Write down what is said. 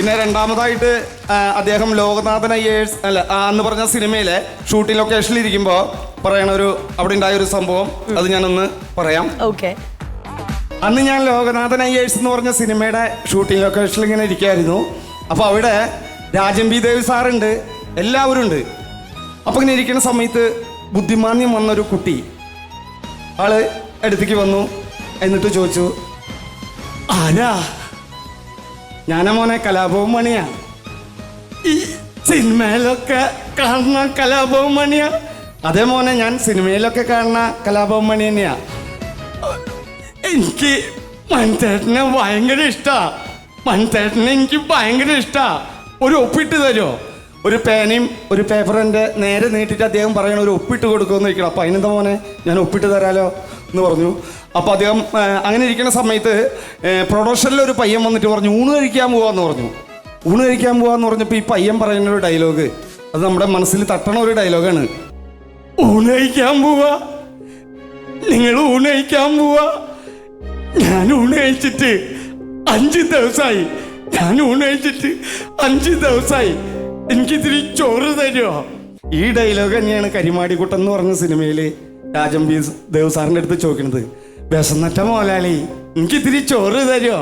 പിന്നെ രണ്ടാമതായിട്ട് അദ്ദേഹം ലോകനാഥൻ അയ്യേഴ്സ് അല്ല എന്ന് പറഞ്ഞ സിനിമയിലെ ഷൂട്ടിംഗ് ലൊക്കേഷനിൽ ഇരിക്കുമ്പോൾ അവിടെ ഉണ്ടായ ഒരു സംഭവം അത് ഞാനൊന്ന് പറയാം. ഓക്കെ. അന്ന് ഞാൻ ലോകനാഥൻ അയ്യേഴ്സ് എന്ന് പറഞ്ഞ സിനിമയുടെ ഷൂട്ടിംഗ് ലൊക്കേഷനിൽ ഇങ്ങനെ ഇരിക്കുകയായിരുന്നു. അപ്പോൾ അവിടെ രാജൻ ബി ദേവ് സാറുണ്ട്, എല്ലാവരും ഉണ്ട്. അപ്പോൾ ഇങ്ങനെ ഇരിക്കുന്ന സമയത്ത് ബുദ്ധിമാന്യം വന്നൊരു കുട്ടി ആള് അടുത്തേക്ക് വന്നു. എന്നിട്ട് ചോദിച്ചു, ആരാ? ഞാനാ മോനെ, കലാഭവൻ മണിയാ. ഈ സിനിമയിലൊക്കെ കാണുന്ന കലാഭവൻ മണിയാ? അതേ മോനെ, ഞാൻ സിനിമയിലൊക്കെ കാണുന്ന കലാഭവൻ മണി തന്നെയാ. എനിക്ക് മണിത്തേട്ടനെ ഭയങ്കര ഇഷ്ടാ. മണിത്തേട്ടനെ എനിക്ക് ഭയങ്കര ഇഷ്ടാ. ഒരു ഒപ്പിട്ട് തരുമോ? ഒരു പേനയും ഒരു പേപ്പറും എൻ്റെ നേരെ നീട്ടിട്ട് അദ്ദേഹം പറയണ ഒരു ഒപ്പിട്ട് കൊടുക്കുമെന്ന് ഇരിക്കണം. അപ്പോൾ അതിനെന്താ മോനെ, ഞാൻ ഒപ്പിട്ട് തരാലോ എന്ന് പറഞ്ഞു. അപ്പോൾ അദ്ദേഹം അങ്ങനെ ഇരിക്കുന്ന സമയത്ത് പ്രൊഡക്ഷനിലൊരു പയ്യൻ വന്നിട്ട് പറഞ്ഞു, ഊണ് കഴിക്കാൻ പോവാന്ന് പറഞ്ഞു. ഊണ് കഴിക്കാൻ പോവാന്ന് പറഞ്ഞപ്പോൾ ഈ പയ്യൻ പറയുന്നൊരു ഡയലോഗ് അത് നമ്മുടെ മനസ്സിൽ തട്ടണ ഒരു ഡയലോഗാണ്. ഊണ് കഴിക്കാൻ പോവാ? നിങ്ങൾ ഊണ് കഴിക്കാൻ പോവാ? ഞാൻ ഊണ് കഴിച്ചിട്ട് 5 ദിവസമായി. ഞാൻ ഊണ് കഴിച്ചിട്ട് 5 ദിവസമായി. എനിക്കിത്തിരി ചോറ് തരുമോ? ഈ ഡയലോഗ് തന്നെയാണ് കരിമാടിക്കുട്ടൻ എന്ന് പറഞ്ഞ സിനിമയിൽ രാജൻ ബി ദേവ് സാറിൻ്റെ അടുത്ത് ചോദിക്കണത്. വിശന്നറ്റ മോലാളി, എനിക്കിത്തിരി ചോറ് തരുമോ?